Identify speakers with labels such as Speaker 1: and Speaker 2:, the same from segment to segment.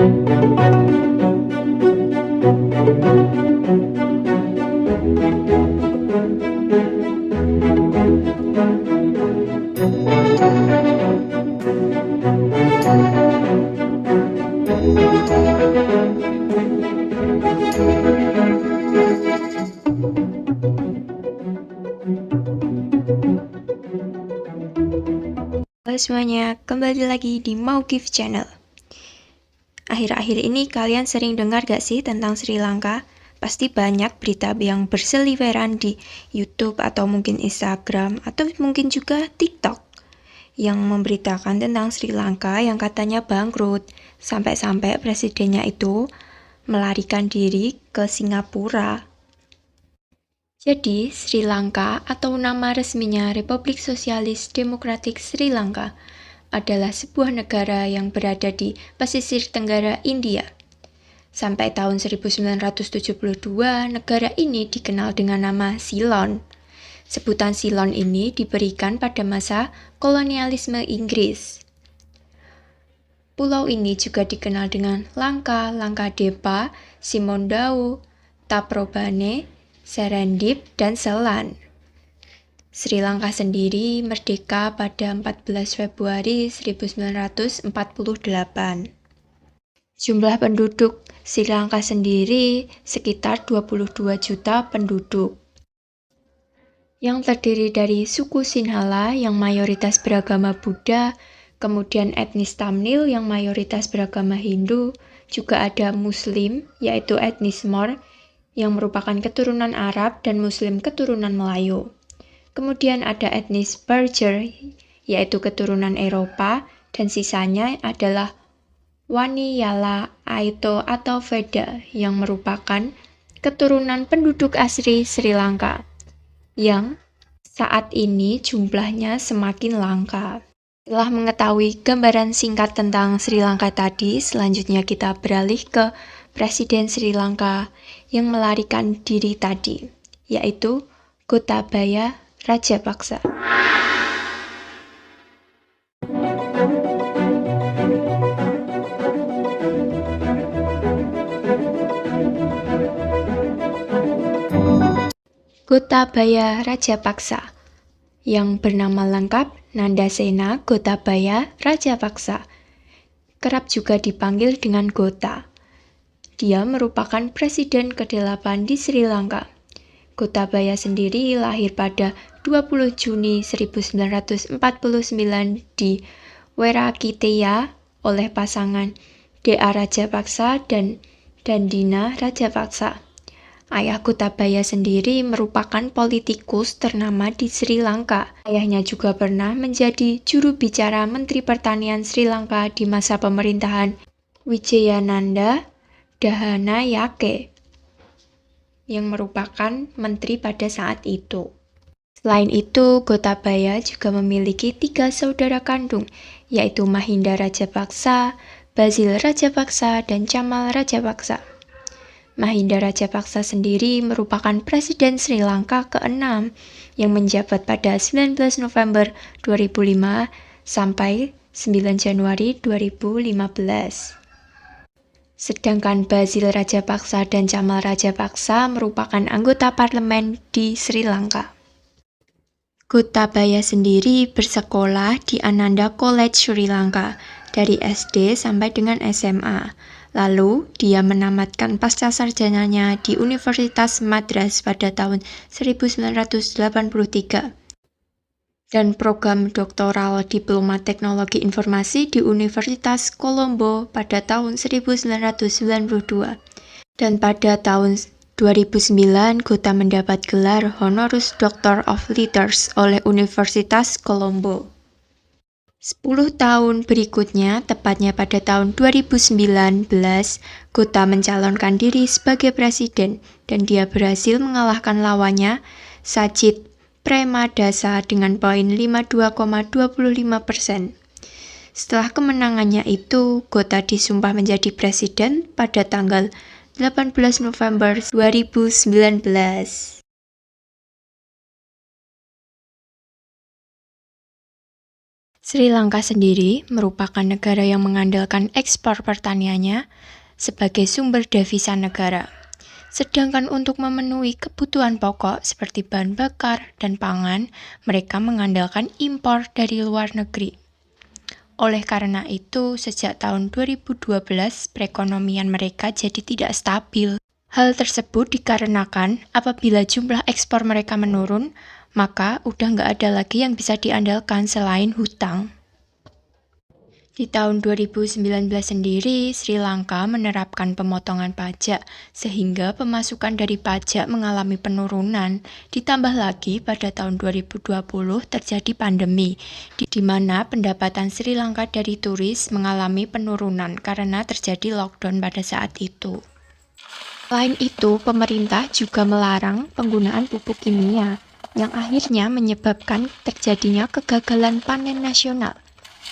Speaker 1: Halo semuanya, kembali lagi di Maugif Channel. Akhir-akhir ini kalian sering dengar gak sih tentang Sri Lanka? Pasti banyak berita yang berseliweran di YouTube atau mungkin Instagram atau mungkin juga TikTok yang memberitakan tentang Sri Lanka yang katanya bangkrut, sampai-sampai presidennya itu melarikan diri ke Singapura. Jadi, Sri Lanka atau nama resminya Republik Sosialis Demokratik Sri Lanka adalah sebuah negara yang berada di pesisir tenggara India. Sampai tahun 1972, negara ini dikenal dengan nama Ceylon. Sebutan Ceylon ini diberikan pada masa kolonialisme Inggris. Pulau ini juga dikenal dengan Langka, Langkadepa, Simondau, Taprobane, Serendip, dan Selan. Sri Lanka sendiri merdeka pada 14 Februari 1948. Jumlah penduduk Sri Lanka sendiri sekitar 22 juta penduduk, yang terdiri dari suku Sinhala yang mayoritas beragama Buddha, kemudian etnis Tamil yang mayoritas beragama Hindu, juga ada Muslim yaitu etnis Mor yang merupakan keturunan Arab dan Muslim keturunan Melayu. Kemudian ada etnis Berger, yaitu keturunan Eropa, dan sisanya adalah Waniyala, Aito, atau Veda, yang merupakan keturunan penduduk asli Sri Lanka, yang saat ini jumlahnya semakin langka. Setelah mengetahui gambaran singkat tentang Sri Lanka tadi, selanjutnya kita beralih ke Presiden Sri Lanka yang melarikan diri tadi, yaitu Gotabaya Rajapaksa. Gotabaya Rajapaksa, yang bernama lengkap Nandasena Gotabaya Rajapaksa, kerap juga dipanggil dengan Gota. Dia merupakan presiden ke-8 di Sri Lanka. Gotabaya sendiri lahir pada 20 Juni 1949 di Werakiteya oleh pasangan D.A. Rajapaksa dan Dandina Rajapaksa. Ayah Gotabaya sendiri merupakan politikus ternama di Sri Lanka. Ayahnya juga pernah menjadi juru bicara Menteri Pertanian Sri Lanka di masa pemerintahan Wijayananda Dahanayake, yang merupakan menteri pada saat itu. Selain itu, Gotabaya juga memiliki 3 saudara kandung, yaitu Mahinda Rajapaksa, Basil Rajapaksa, dan Chamal Rajapaksa. Mahinda Rajapaksa sendiri merupakan Presiden Sri Lanka ke-6 yang menjabat pada 19 November 2005 sampai 9 Januari 2015. Sedangkan Basil Rajapaksa dan Chamal Rajapaksa merupakan anggota parlemen di Sri Lanka. Gotabaya sendiri bersekolah di Ananda College Sri Lanka dari SD sampai dengan SMA. Lalu, dia menamatkan pascasarjananya di Universitas Madras pada tahun 1983 dan program doktoral Diploma Teknologi Informasi di Universitas Colombo pada tahun 1992. Dan pada tahun 2009, Gota mendapat gelar Honoris Doctor of Letters oleh Universitas Colombo. 10 tahun berikutnya, tepatnya pada tahun 2019, Gota mencalonkan diri sebagai presiden dan dia berhasil mengalahkan lawannya, Sajid Premadasa dengan poin 52,25%. Setelah kemenangannya itu, Gota disumpah menjadi presiden pada tanggal 18 November 2019. Sri Lanka sendiri merupakan negara yang mengandalkan ekspor pertaniannya sebagai sumber devisa negara. Sedangkan untuk memenuhi kebutuhan pokok seperti bahan bakar dan pangan, mereka mengandalkan impor dari luar negeri. Oleh karena itu, sejak tahun 2012, perekonomian mereka jadi tidak stabil. Hal tersebut dikarenakan apabila jumlah ekspor mereka menurun, maka udah nggak ada lagi yang bisa diandalkan selain hutang. Di tahun 2019 sendiri, Sri Lanka menerapkan pemotongan pajak sehingga pemasukan dari pajak mengalami penurunan. Ditambah lagi pada tahun 2020 terjadi pandemi, di mana pendapatan Sri Lanka dari turis mengalami penurunan karena terjadi lockdown pada saat itu. Selain itu, pemerintah juga melarang penggunaan pupuk kimia yang akhirnya menyebabkan terjadinya kegagalan panen nasional.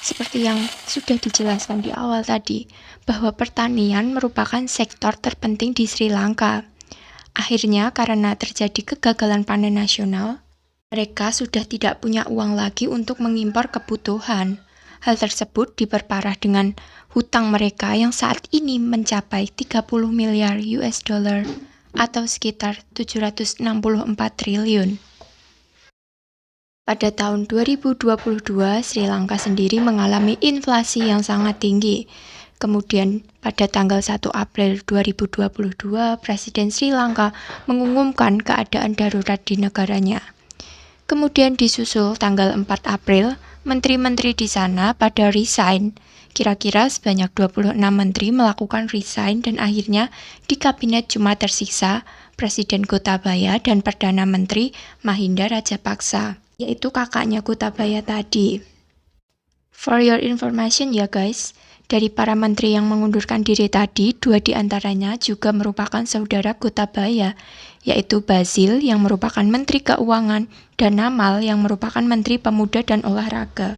Speaker 1: Seperti yang sudah dijelaskan di awal tadi, bahwa pertanian merupakan sektor terpenting di Sri Lanka. Akhirnya, karena terjadi kegagalan panen nasional, mereka sudah tidak punya uang lagi untuk mengimpor kebutuhan. Hal tersebut diperparah dengan hutang mereka yang saat ini mencapai 30 miliar US dollar atau sekitar 764 triliun. Pada tahun 2022, Sri Lanka sendiri mengalami inflasi yang sangat tinggi. Kemudian pada tanggal 1 April 2022, Presiden Sri Lanka mengumumkan keadaan darurat di negaranya. Kemudian disusul tanggal 4 April, menteri-menteri di sana pada resign. Kira-kira sebanyak 26 menteri melakukan resign dan akhirnya di kabinet cuma tersisa Presiden Gotabaya dan Perdana Menteri Mahinda Rajapaksa, yaitu kakaknya Gotabaya tadi. For your information ya guys, dari para menteri yang mengundurkan diri tadi, 2 diantaranya juga merupakan saudara Gotabaya, yaitu Basil yang merupakan Menteri Keuangan dan Namal yang merupakan Menteri Pemuda dan Olahraga.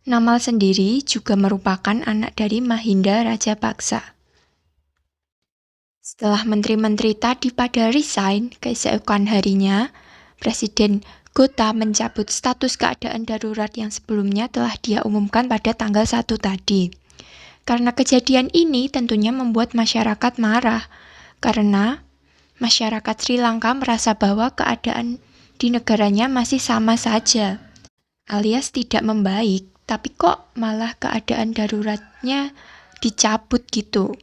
Speaker 1: Namal sendiri juga merupakan anak dari Mahinda Rajapaksa. Setelah menteri-menteri tadi pada resign, keesokan harinya, Presiden Gota mencabut status keadaan darurat yang sebelumnya telah dia umumkan pada tanggal 1 tadi. Karena kejadian ini tentunya membuat masyarakat marah, karena masyarakat Sri Lanka merasa bahwa keadaan di negaranya masih sama saja, alias tidak membaik, tapi kok malah keadaan daruratnya dicabut gitu.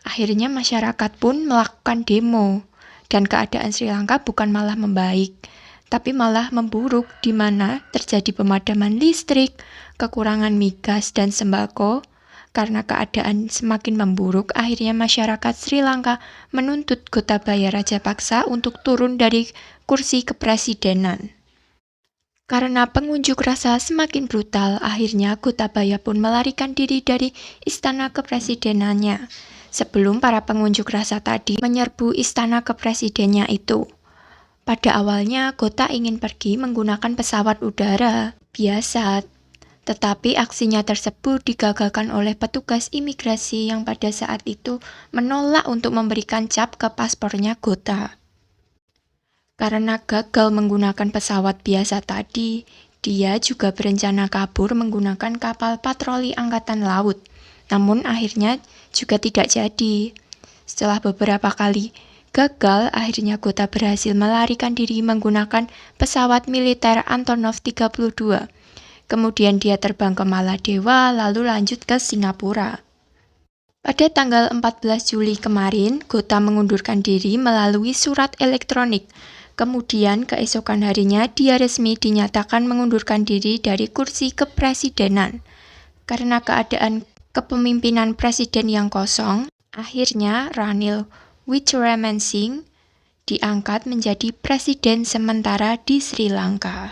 Speaker 1: Akhirnya masyarakat pun melakukan demo, dan keadaan Sri Lanka bukan malah membaik, tapi malah memburuk, di mana terjadi pemadaman listrik, kekurangan migas dan sembako. Karena keadaan semakin memburuk, akhirnya masyarakat Sri Lanka menuntut Gotabaya Rajapaksa untuk turun dari kursi kepresidenan. Karena pengunjuk rasa semakin brutal, akhirnya Gotabaya pun melarikan diri dari istana kepresidenannya, sebelum para pengunjuk rasa tadi menyerbu istana kepresidennya itu. Pada awalnya, Gota ingin pergi menggunakan pesawat udara biasa, tetapi aksinya tersebut digagalkan oleh petugas imigrasi yang pada saat itu menolak untuk memberikan cap ke paspornya Gota. Karena gagal menggunakan pesawat biasa tadi, dia juga berencana kabur menggunakan kapal patroli angkatan laut, namun akhirnya juga tidak jadi. Setelah beberapa kali gagal, akhirnya Gota berhasil melarikan diri menggunakan pesawat militer Antonov 32. Kemudian dia terbang ke Maladewa, lalu lanjut ke Singapura. Pada tanggal 14 Juli kemarin, Gota mengundurkan diri melalui surat elektronik. Kemudian keesokan harinya dia resmi dinyatakan mengundurkan diri dari kursi kepresidenan. Karena keadaan kepemimpinan presiden yang kosong, akhirnya Ranil Wickremesinghe diangkat menjadi presiden sementara di Sri Lanka.